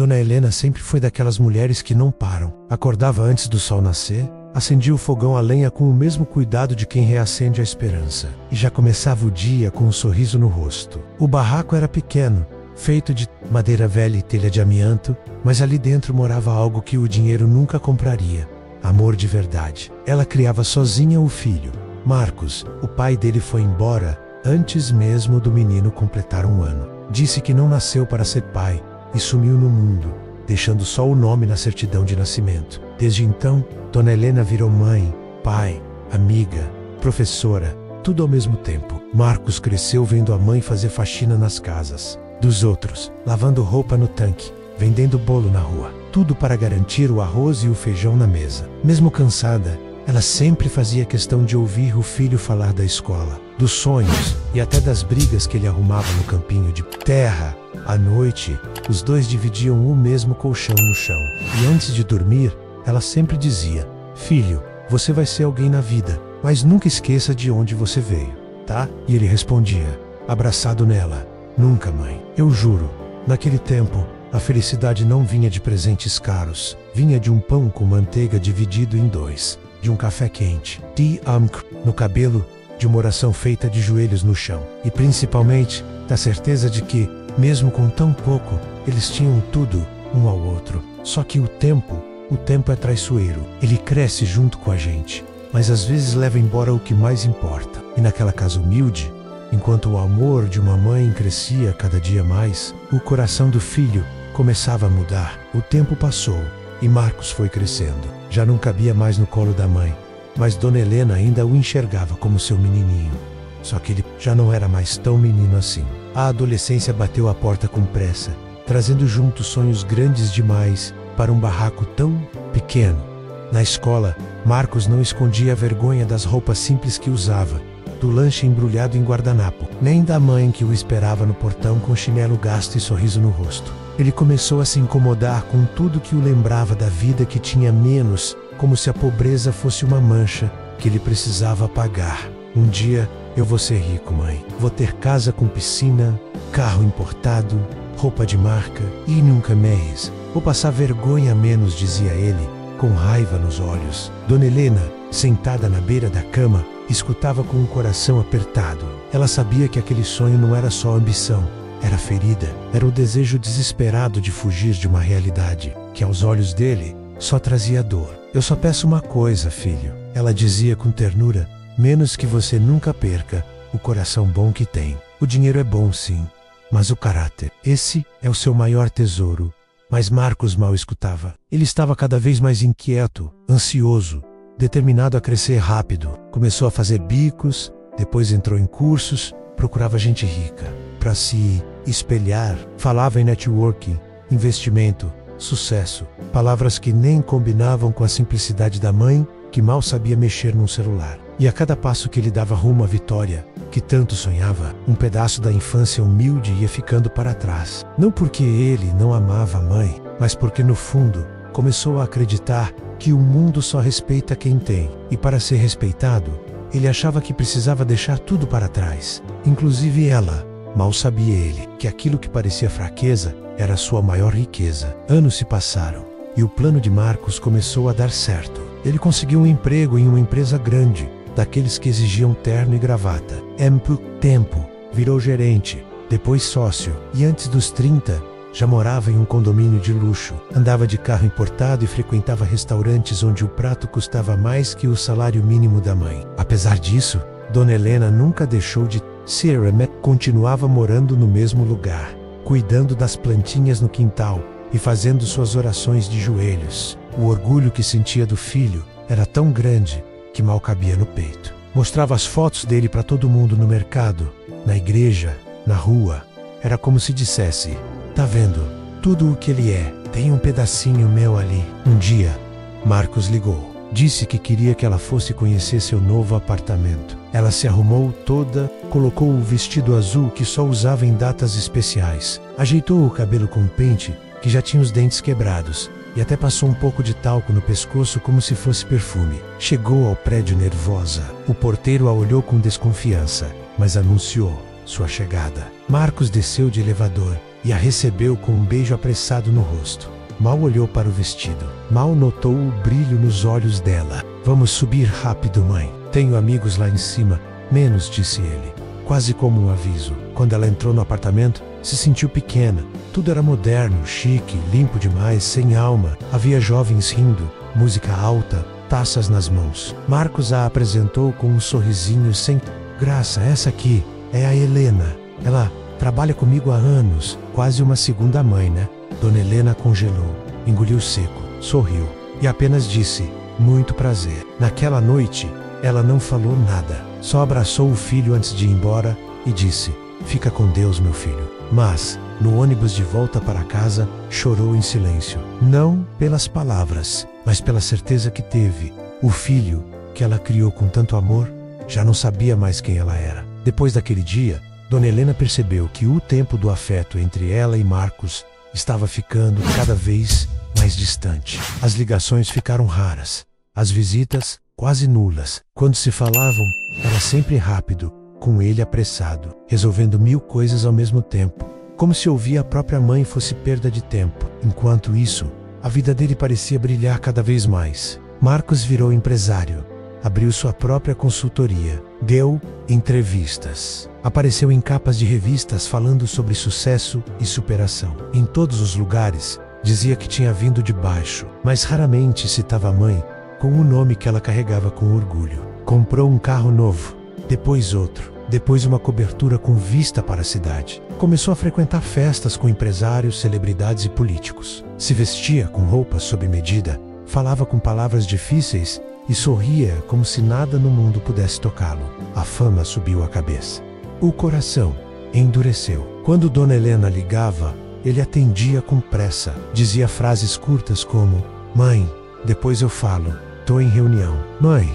Dona Helena sempre foi daquelas mulheres que não param. Acordava antes do sol nascer, acendia o fogão a lenha com o mesmo cuidado de quem reacende a esperança. E já começava o dia com um sorriso no rosto. O barraco era pequeno, feito de madeira velha e telha de amianto, mas ali dentro morava algo que o dinheiro nunca compraria: amor de verdade. Ela criava sozinha o filho, Marcos. O pai dele foi embora antes mesmo do menino completar 1 ano. Disse que não nasceu para ser pai e sumiu no mundo, deixando só o nome na certidão de nascimento. Desde então, Dona Helena virou mãe, pai, amiga, professora, tudo ao mesmo tempo. Marcos cresceu vendo a mãe fazer faxina nas casas dos outros, lavando roupa no tanque, vendendo bolo na rua, tudo para garantir o arroz e o feijão na mesa. Mesmo cansada, ela sempre fazia questão de ouvir o filho falar da escola, dos sonhos e até das brigas que ele arrumava no campinho de terra. À noite, os dois dividiam o mesmo colchão no chão. E antes de dormir, ela sempre dizia: filho, você vai ser alguém na vida, mas nunca esqueça de onde você veio, tá? E ele respondia, abraçado nela: nunca, mãe. Eu juro. Naquele tempo, a felicidade não vinha de presentes caros, vinha de um pão com manteiga dividido em 2, de um café quente, de no cabelo, de uma oração feita de joelhos no chão, e principalmente da certeza de que, mesmo com tão pouco, eles tinham tudo um ao outro. Só que o tempo é traiçoeiro. Ele cresce junto com a gente, mas às vezes leva embora o que mais importa. E naquela casa humilde, enquanto o amor de uma mãe crescia cada dia mais, o coração do filho começava a mudar. O tempo passou e Marcos foi crescendo. Já não cabia mais no colo da mãe, mas Dona Helena ainda o enxergava como seu menininho. Só que ele já não era mais tão menino assim. A adolescência bateu a porta com pressa, trazendo junto sonhos grandes demais para um barraco tão pequeno. Na escola, Marcos não escondia a vergonha das roupas simples que usava, do lanche embrulhado em guardanapo, nem da mãe que o esperava no portão com chinelo gasto e sorriso no rosto. Ele começou a se incomodar com tudo que o lembrava da vida que tinha menos, como se a pobreza fosse uma mancha que ele precisava apagar. Um dia, eu vou ser rico, mãe. Vou ter casa com piscina, carro importado, roupa de marca e nunca mais. Vou passar vergonha menos, dizia ele, com raiva nos olhos. Dona Helena, sentada na beira da cama, escutava com o coração apertado. Ela sabia que aquele sonho não era só ambição, era ferida. Era o desejo desesperado de fugir de uma realidade que, aos olhos dele, só trazia dor. Eu só peço uma coisa, filho, ela dizia com ternura, menos que você nunca perca o coração bom que tem. O dinheiro é bom, sim, mas o caráter, esse é o seu maior tesouro. Mas Marcos mal escutava. Ele estava cada vez mais inquieto, ansioso, determinado a crescer rápido. Começou a fazer bicos, depois entrou em cursos, procurava gente rica para se espelhar. Falava em networking, investimento, sucesso, palavras que nem combinavam com a simplicidade da mãe, que mal sabia mexer num celular. E a cada passo que ele dava rumo à vitória, que tanto sonhava, um pedaço da infância humilde ia ficando para trás. Não porque ele não amava a mãe, mas porque no fundo começou a acreditar que o mundo só respeita quem tem. E para ser respeitado, ele achava que precisava deixar tudo para trás, inclusive ela. Mal sabia ele que aquilo que parecia fraqueza era sua maior riqueza. Anos se passaram e o plano de Marcos começou a dar certo. Ele conseguiu um emprego em uma empresa grande, daqueles que exigiam terno e gravata. Tempo, virou gerente, depois sócio, e antes dos 30, já morava em um condomínio de luxo. Andava de carro importado e frequentava restaurantes onde o prato custava mais que o salário mínimo da mãe. Apesar disso, Dona Helena nunca deixou de ser, continuava morando no mesmo lugar, cuidando das plantinhas no quintal e fazendo suas orações de joelhos. O orgulho que sentia do filho era tão grande que mal cabia no peito. Mostrava as fotos dele para todo mundo no mercado, na igreja, na rua. Era como se dissesse: tá vendo? Tudo o que ele é, tem um pedacinho meu ali. Um dia, Marcos ligou. Disse que queria que ela fosse conhecer seu novo apartamento. Ela se arrumou toda, colocou o vestido azul que só usava em datas especiais, ajeitou o cabelo com pente, que já tinha os dentes quebrados, e até passou um pouco de talco no pescoço como se fosse perfume. Chegou ao prédio nervosa. O porteiro a olhou com desconfiança, mas anunciou sua chegada. Marcos desceu de elevador e a recebeu com um beijo apressado no rosto. Mal olhou para o vestido. Mal notou o brilho nos olhos dela. Vamos subir rápido, mãe. Tenho amigos lá em cima. Menos, disse ele, quase como um aviso. Quando ela entrou no apartamento, se sentiu pequena. Tudo era moderno, chique, limpo demais, sem alma. Havia jovens rindo, música alta, taças nas mãos. Marcos a apresentou com um sorrisinho sem graça. Essa aqui é a Helena. Ela trabalha comigo há anos. Quase uma segunda mãe, né? Dona Helena congelou, engoliu seco, sorriu e apenas disse, muito prazer. Naquela noite, ela não falou nada. Só abraçou o filho antes de ir embora e disse, fica com Deus, meu filho. Mas, no ônibus de volta para casa, chorou em silêncio. Não pelas palavras, mas pela certeza que teve. O filho, que ela criou com tanto amor, já não sabia mais quem ela era. Depois daquele dia, Dona Helena percebeu que o tempo do afeto entre ela e Marcos estava ficando cada vez mais distante. As ligações ficaram raras, as visitas quase nulas. Quando se falavam, era sempre rápido, com ele apressado, resolvendo 1000 coisas ao mesmo tempo, como se ouvir a própria mãe fosse perda de tempo. Enquanto isso, a vida dele parecia brilhar cada vez mais. Marcos virou empresário, abriu sua própria consultoria, deu entrevistas. Apareceu em capas de revistas falando sobre sucesso e superação. Em todos os lugares, dizia que tinha vindo de baixo, mas raramente citava a mãe com o nome que ela carregava com orgulho. Comprou um carro novo, depois outro, depois uma cobertura com vista para a cidade. Começou a frequentar festas com empresários, celebridades e políticos. Se vestia com roupas sob medida, falava com palavras difíceis e sorria como se nada no mundo pudesse tocá-lo. A fama subiu a cabeça. O coração endureceu. Quando Dona Helena ligava, ele atendia com pressa. Dizia frases curtas como, mãe, depois eu falo, tô em reunião. Mãe,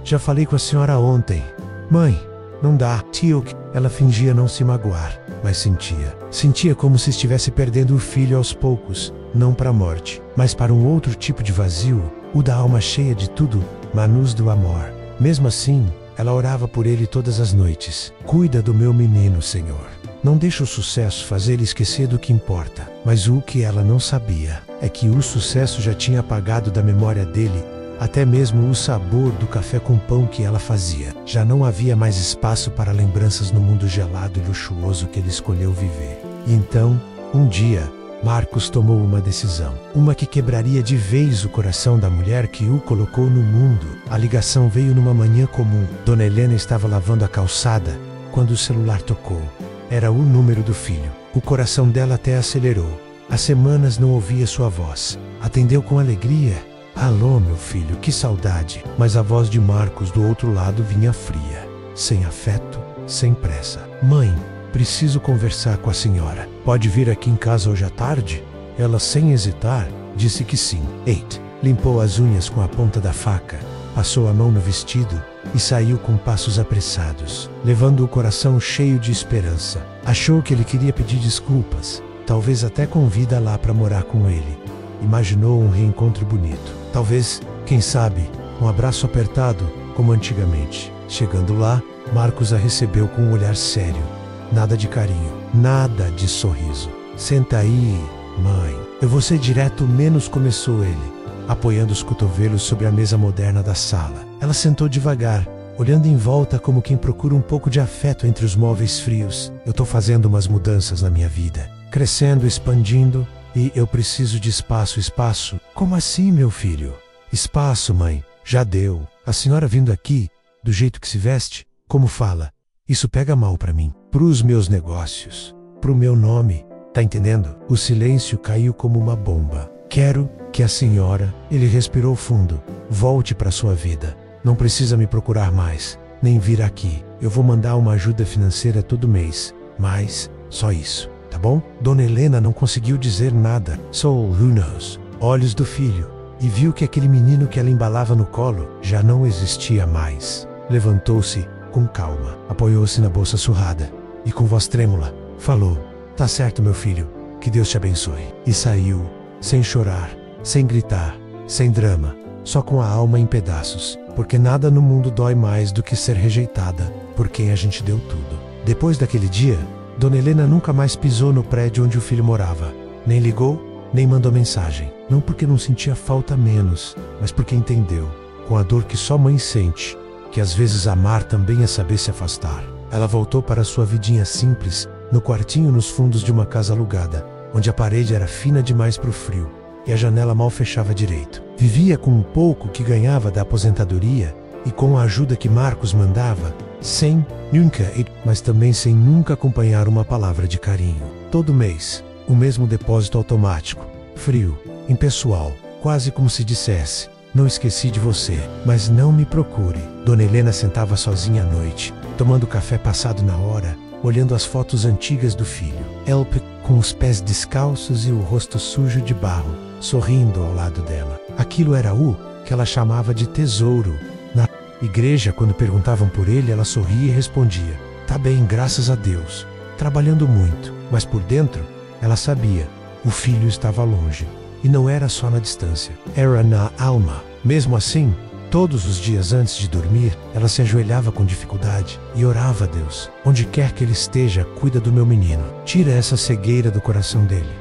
já falei com a senhora ontem. Mãe, não dá. Tio, ela fingia não se magoar, mas sentia. Sentia como se estivesse perdendo o filho aos poucos, não para a morte, mas para um outro tipo de vazio, o da alma cheia de tudo, manus do amor. Mesmo assim, ela orava por ele todas as noites. Cuida do meu menino, Senhor. Não deixa o sucesso fazer ele esquecer do que importa. Mas o que ela não sabia é que o sucesso já tinha apagado da memória dele até mesmo o sabor do café com pão que ela fazia. Já não havia mais espaço para lembranças no mundo gelado e luxuoso que ele escolheu viver. E então, um dia, Marcos tomou uma decisão, uma que quebraria de vez o coração da mulher que o colocou no mundo. A ligação veio numa manhã comum. Dona Helena estava lavando a calçada quando o celular tocou. Era o número do filho. O coração dela até acelerou. Há semanas não ouvia sua voz. Atendeu com alegria. Alô, meu filho, que saudade. Mas a voz de Marcos do outro lado vinha fria, sem afeto, sem pressa. Mãe, preciso conversar com a senhora. Pode vir aqui em casa hoje à tarde? Ela, sem hesitar, disse que sim. Eight. Limpou as unhas com a ponta da faca, passou a mão no vestido e saiu com passos apressados, levando o coração cheio de esperança. Achou que ele queria pedir desculpas, talvez até convida lá para morar com ele. Imaginou um reencontro bonito. Talvez, quem sabe, um abraço apertado, como antigamente. Chegando lá, Marcos a recebeu com um olhar sério. Nada de carinho, nada de sorriso. Senta aí, mãe. Eu vou ser direto, menos começou ele, apoiando os cotovelos sobre a mesa moderna da sala. Ela sentou devagar, olhando em volta como quem procura um pouco de afeto entre os móveis frios. Eu tô fazendo umas mudanças na minha vida, crescendo, expandindo, e eu preciso de espaço. Espaço? Como assim, meu filho? Espaço, mãe. Já deu. A senhora vindo aqui, do jeito que se veste, como fala, isso pega mal pra mim, pros meus negócios, pro meu nome, tá entendendo? O silêncio caiu como uma bomba. Quero que a senhora, ele respirou fundo, volte pra sua vida. Não precisa me procurar mais, nem vir aqui. Eu vou mandar uma ajuda financeira todo mês, mas só isso. Tá bom? Dona Helena não conseguiu dizer nada. Soul, who knows? Olhos do filho. E viu que aquele menino que ela embalava no colo já não existia mais. Levantou-se com calma, apoiou-se na bolsa surrada e com voz trêmula falou: tá certo, meu filho, que Deus te abençoe. E saiu, sem chorar, sem gritar, sem drama, só com a alma em pedaços, porque nada no mundo dói mais do que ser rejeitada por quem a gente deu tudo. Depois daquele dia, Dona Helena nunca mais pisou no prédio onde o filho morava. Nem ligou, nem mandou mensagem. Não porque não sentia falta menos, mas porque entendeu, com a dor que só mãe sente, que às vezes amar também é saber se afastar. Ela voltou para sua vidinha simples, no quartinho nos fundos de uma casa alugada, onde a parede era fina demais para o frio e a janela mal fechava direito. Vivia com um pouco que ganhava da aposentadoria e com a ajuda que Marcos mandava, sem nunca ir, mas também sem nunca acompanhar uma palavra de carinho. Todo mês, o mesmo depósito automático, frio, impessoal, quase como se dissesse: não esqueci de você, mas não me procure. Dona Helena sentava sozinha à noite, tomando café passado na hora, olhando as fotos antigas do filho. Elpe com os pés descalços e o rosto sujo de barro, sorrindo ao lado dela. Aquilo era o que ela chamava de tesouro. Na igreja, quando perguntavam por ele, ela sorria e respondia: tá bem, graças a Deus, trabalhando muito. Mas por dentro, ela sabia, o filho estava longe. E não era só na distância, era na alma. Mesmo assim, todos os dias antes de dormir, ela se ajoelhava com dificuldade e orava a Deus: onde quer que ele esteja, cuida do meu menino. Tira essa cegueira do coração dele.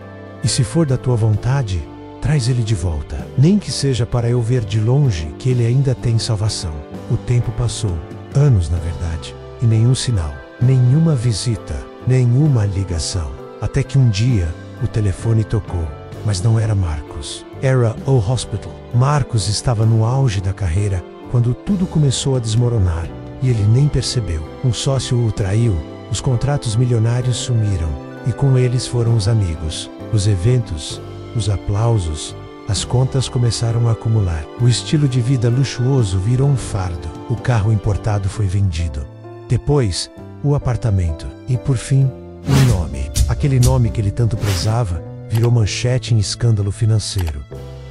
E se for da tua vontade, traz ele de volta. Nem que seja para eu ver de longe que ele ainda tem salvação. O tempo passou, anos na verdade, e nenhum sinal, nenhuma visita, nenhuma ligação. Até que um dia, o telefone tocou. Mas não era Marcos. Era o hospital. Marcos estava no auge da carreira quando tudo começou a desmoronar e ele nem percebeu. Um sócio o traiu, os contratos milionários sumiram e com eles foram os amigos, os eventos, os aplausos. As contas começaram a acumular. O estilo de vida luxuoso virou um fardo. O carro importado foi vendido. Depois, o apartamento. E por fim, o nome. Aquele nome que ele tanto prezava virou manchete em escândalo financeiro.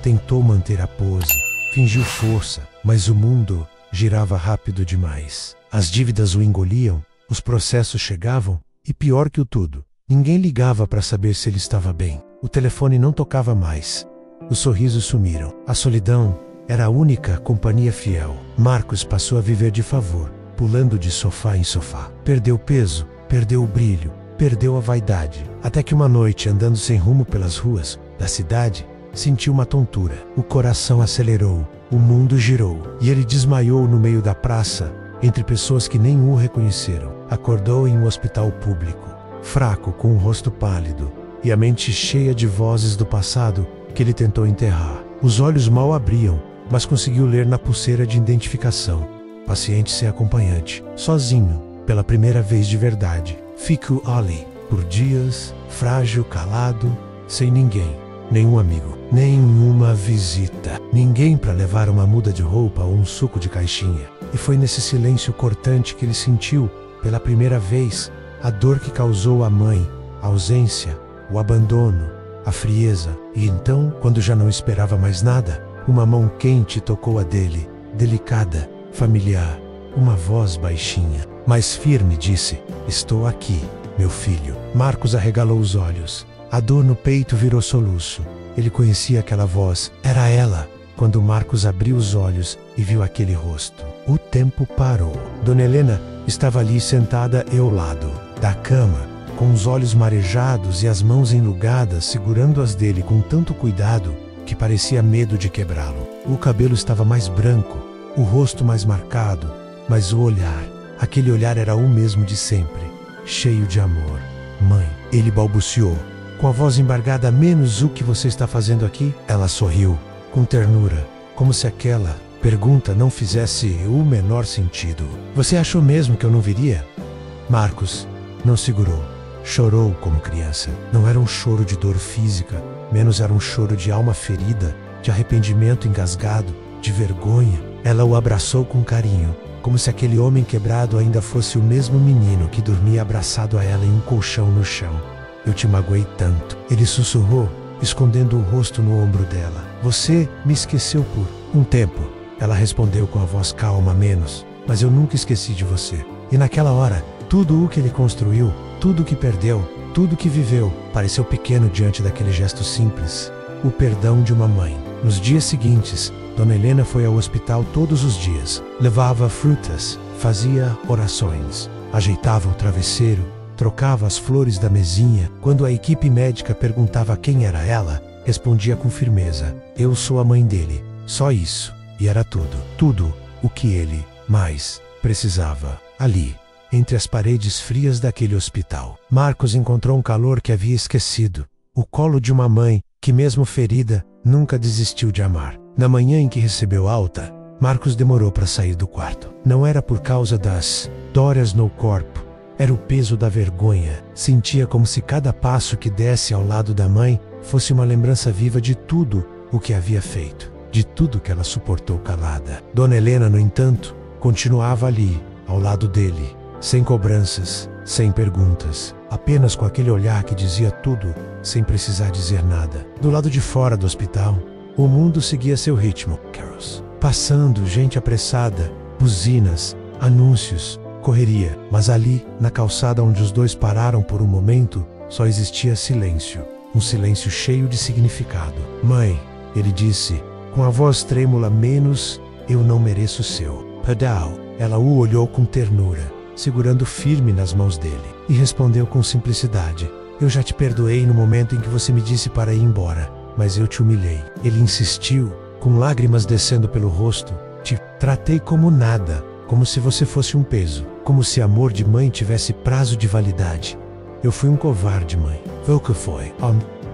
Tentou manter a pose, fingiu força, mas o mundo girava rápido demais. As dívidas o engoliam, os processos chegavam e, pior que o tudo, ninguém ligava para saber se ele estava bem. O telefone não tocava mais. Os sorrisos sumiram. A solidão era a única companhia fiel. Marcos passou a viver de favor, pulando de sofá em sofá. Perdeu peso, perdeu o brilho, perdeu a vaidade, até que uma noite, andando sem rumo pelas ruas da cidade, sentiu uma tontura. O coração acelerou, o mundo girou, e ele desmaiou no meio da praça, entre pessoas que nem o reconheceram. Acordou em um hospital público, fraco, com um rosto pálido, e a mente cheia de vozes do passado que ele tentou enterrar. Os olhos mal abriam, mas conseguiu ler na pulseira de identificação: paciente sem acompanhante, sozinho, pela primeira vez de verdade. Fico ali, por dias, frágil, calado, sem ninguém, nenhum amigo, nenhuma visita, ninguém para levar uma muda de roupa ou um suco de caixinha. E foi nesse silêncio cortante que ele sentiu, pela primeira vez, a dor que causou a mãe, a ausência, o abandono, a frieza. E então, quando já não esperava mais nada, uma mão quente tocou a dele, delicada, familiar. Uma voz baixinha, mas firme, disse: estou aqui, meu filho. Marcos arregalou os olhos. A dor no peito virou soluço. Ele conhecia aquela voz. Era ela. Quando Marcos abriu os olhos e viu aquele rosto, o tempo parou. Dona Helena estava ali sentada ao lado da cama, com os olhos marejados e as mãos enlugadas, segurando as dele com tanto cuidado que parecia medo de quebrá-lo. O cabelo estava mais branco, o rosto mais marcado, mas o olhar, aquele olhar era o mesmo de sempre, cheio de amor. Mãe, ele balbuciou, com a voz embargada: menos o que você está fazendo aqui? Ela sorriu, com ternura, como se aquela pergunta não fizesse o menor sentido. Você achou mesmo que eu não viria? Marcos não segurou, chorou como criança. Não era um choro de dor física, menos era um choro de alma ferida, de arrependimento engasgado, de vergonha. Ela o abraçou com carinho, como se aquele homem quebrado ainda fosse o mesmo menino que dormia abraçado a ela em um colchão no chão. Eu te magoei tanto. Ele sussurrou, escondendo o rosto no ombro dela. Você me esqueceu por um tempo. Ela respondeu com a voz calma: menos, mas eu nunca esqueci de você. E naquela hora, tudo o que ele construiu, tudo o que perdeu, tudo o que viveu, pareceu pequeno diante daquele gesto simples. O perdão de uma mãe. Nos dias seguintes, Dona Helena foi ao hospital todos os dias. Levava frutas, fazia orações, ajeitava o travesseiro trocava as flores da mesinha. Quando a equipe médica perguntava quem era ela, respondia com firmeza: eu sou a mãe dele. Só isso. E era tudo. Tudo o que ele mais precisava. Ali, entre as paredes frias daquele hospital, Marcos encontrou um calor que havia esquecido. O colo de uma mãe que, mesmo ferida, nunca desistiu de amar. Na manhã em que recebeu alta, Marcos demorou para sair do quarto. Não era por causa das dores no corpo. Era o peso da vergonha. Sentia como se cada passo que desse ao lado da mãe fosse uma lembrança viva de tudo o que havia feito, de tudo que ela suportou calada. Dona Helena, no entanto, continuava ali, ao lado dele, sem cobranças, sem perguntas, apenas com aquele olhar que dizia tudo, sem precisar dizer nada. Do lado de fora do hospital, o mundo seguia seu ritmo. Carols. Passando, gente apressada, buzinas, anúncios, correria. Mas ali, na calçada onde os dois pararam por um momento, só existia silêncio. Um silêncio cheio de significado. Mãe, ele disse, com a voz trêmula, menos eu não mereço o seu. Padal. Ela o olhou com ternura, segurando firme nas mãos dele, e respondeu com simplicidade: eu já te perdoei no momento em que você me disse para ir embora, mas eu te humilhei. Ele insistiu, com lágrimas descendo pelo rosto: te tratei como nada, como se você fosse um peso, como se amor de mãe tivesse prazo de validade. Eu fui um covarde, mãe. Foi o que foi.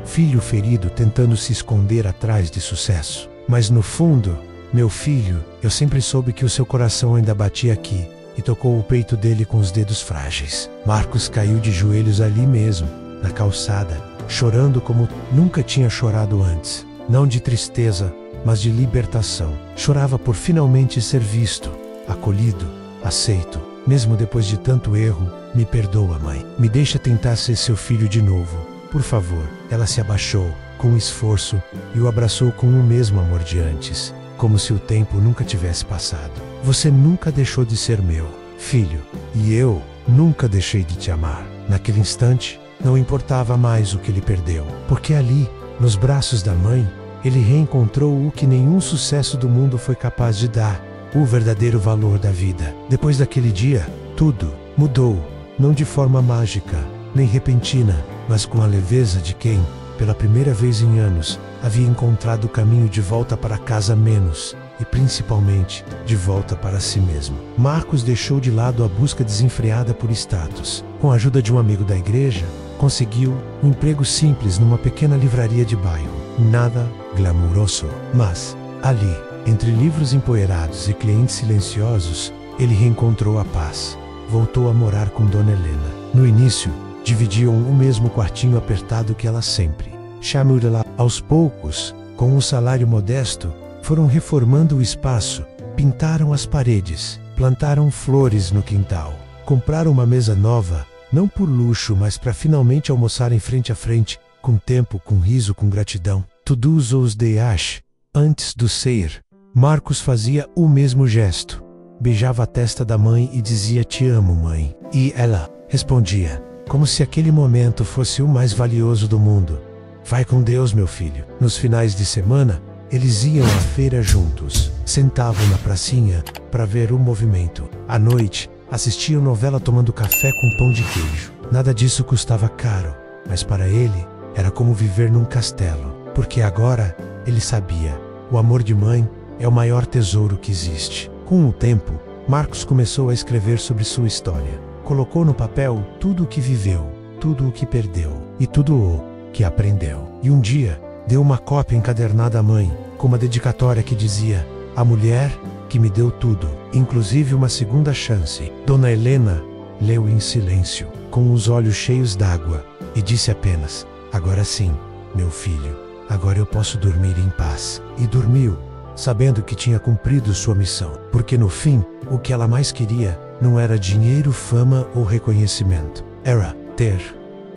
Filho ferido tentando se esconder atrás de sucesso. Mas no fundo, meu filho, eu sempre soube que o seu coração ainda batia aqui, e tocou o peito dele com os dedos frágeis. Marcos caiu de joelhos ali mesmo, na calçada, chorando como nunca tinha chorado antes. Não de tristeza, mas de libertação. Chorava por finalmente ser visto, acolhido, aceito. Mesmo depois de tanto erro, me perdoa, mãe. Me deixa tentar ser seu filho de novo. Por favor. Ela se abaixou, com esforço, e o abraçou com o mesmo amor de antes, como se o tempo nunca tivesse passado. Você nunca deixou de ser meu filho, e eu nunca deixei de te amar. Naquele instante, não importava mais o que ele perdeu, porque ali, nos braços da mãe, ele reencontrou o que nenhum sucesso do mundo foi capaz de dar: o verdadeiro valor da vida. Depois daquele dia, tudo mudou, não de forma mágica, nem repentina, mas com a leveza de quem, pela primeira vez em anos, havia encontrado o caminho de volta para casa menos, e principalmente, de volta para si mesmo. Marcos deixou de lado a busca desenfreada por status. Com a ajuda de um amigo da igreja, conseguiu um emprego simples numa pequena livraria de bairro. Nada glamuroso, mas ali, entre livros empoeirados e clientes silenciosos, ele reencontrou a paz. Voltou a morar com Dona Helena. No início, dividiam o mesmo quartinho apertado que ela sempre. Chamou-la. Aos poucos, com um salário modesto, foram reformando o espaço, pintaram as paredes, plantaram flores no quintal, compraram uma mesa nova, não por luxo, mas para finalmente almoçarem frente a frente, com tempo, com riso, com gratidão. Todos os dias, antes do sair, Marcos fazia o mesmo gesto. Beijava a testa da mãe e dizia: te amo, mãe. E ela respondia, como se aquele momento fosse o mais valioso do mundo: vai com Deus, meu filho. Nos finais de semana, eles iam à feira juntos, sentavam na pracinha para ver o movimento. À noite, assistiam novela tomando café com pão de queijo. Nada disso custava caro, mas para ele era como viver num castelo, porque agora ele sabia: o amor de mãe é o maior tesouro que existe. Com o tempo, Marcos começou a escrever sobre sua história. Colocou no papel tudo o que viveu, tudo o que perdeu e tudo o que aprendeu. E um dia, deu uma cópia encadernada à mãe, com uma dedicatória que dizia: a mulher que me deu tudo, inclusive uma segunda chance. Dona Helena leu em silêncio, com os olhos cheios d'água, e disse apenas: agora sim, meu filho, agora eu posso dormir em paz. E dormiu, sabendo que tinha cumprido sua missão, porque no fim, o que ela mais queria não era dinheiro, fama ou reconhecimento. Era ter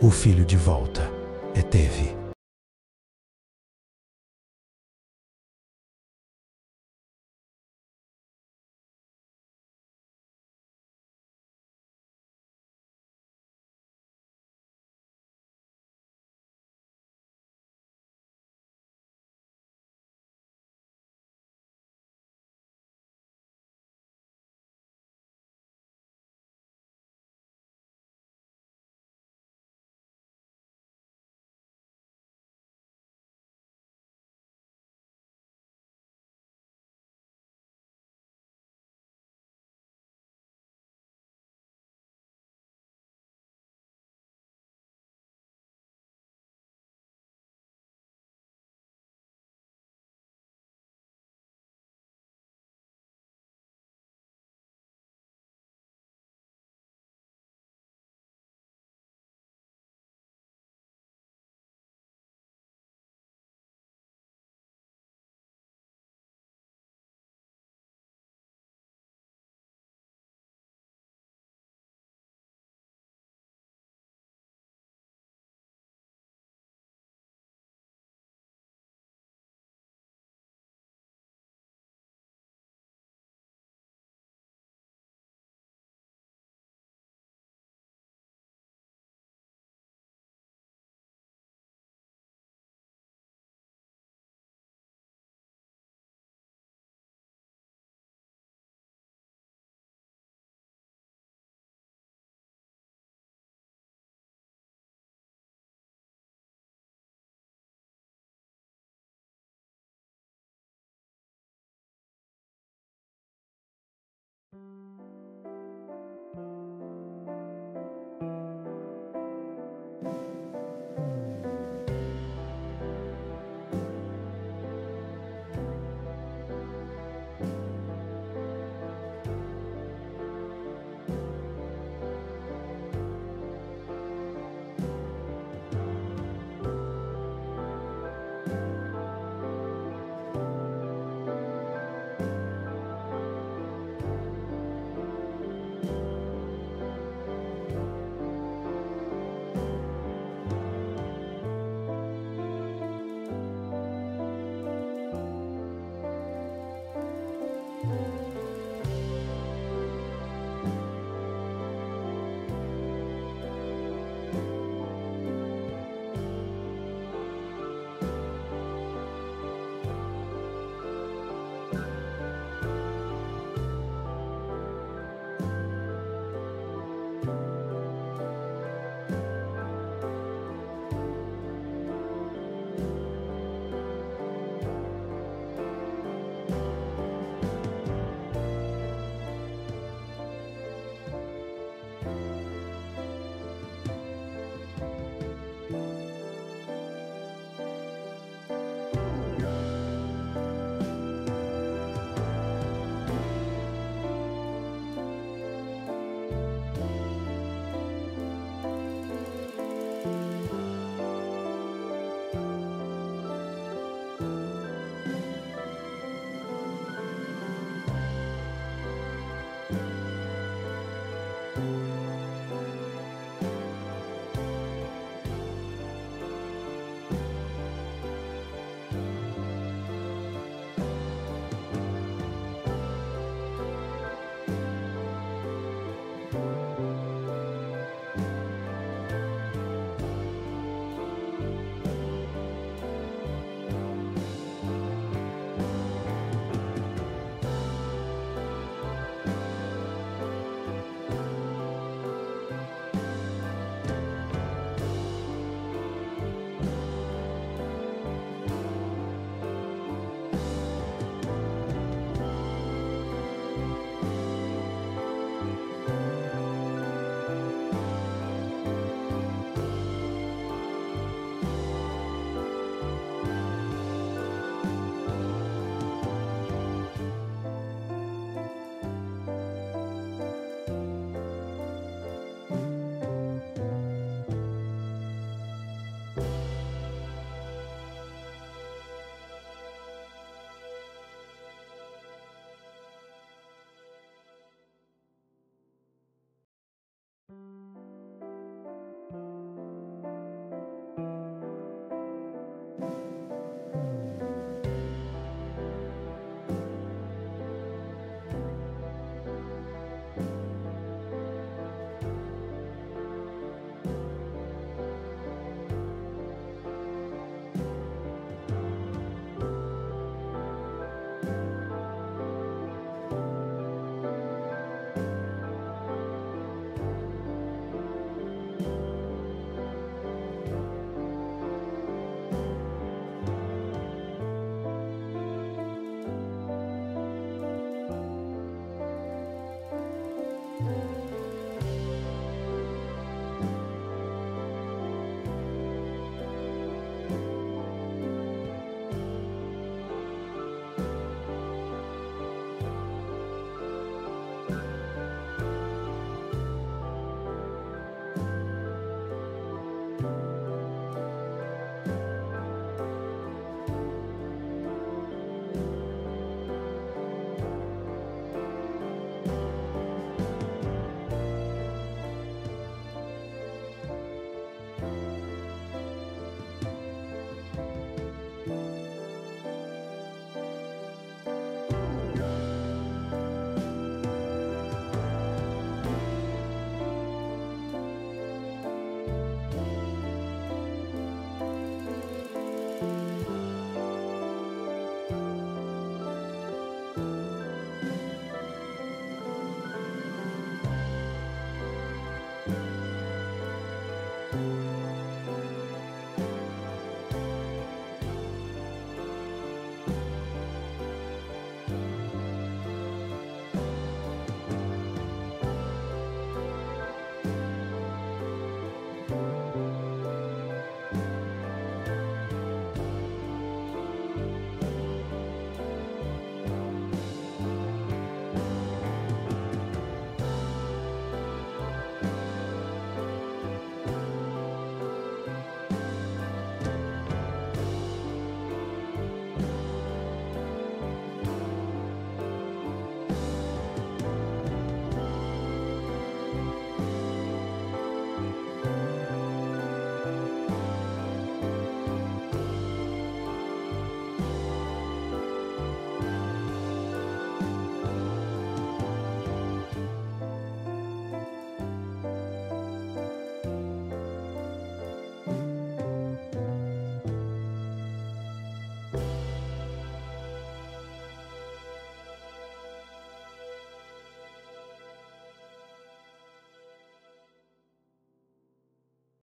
o filho de volta. E teve.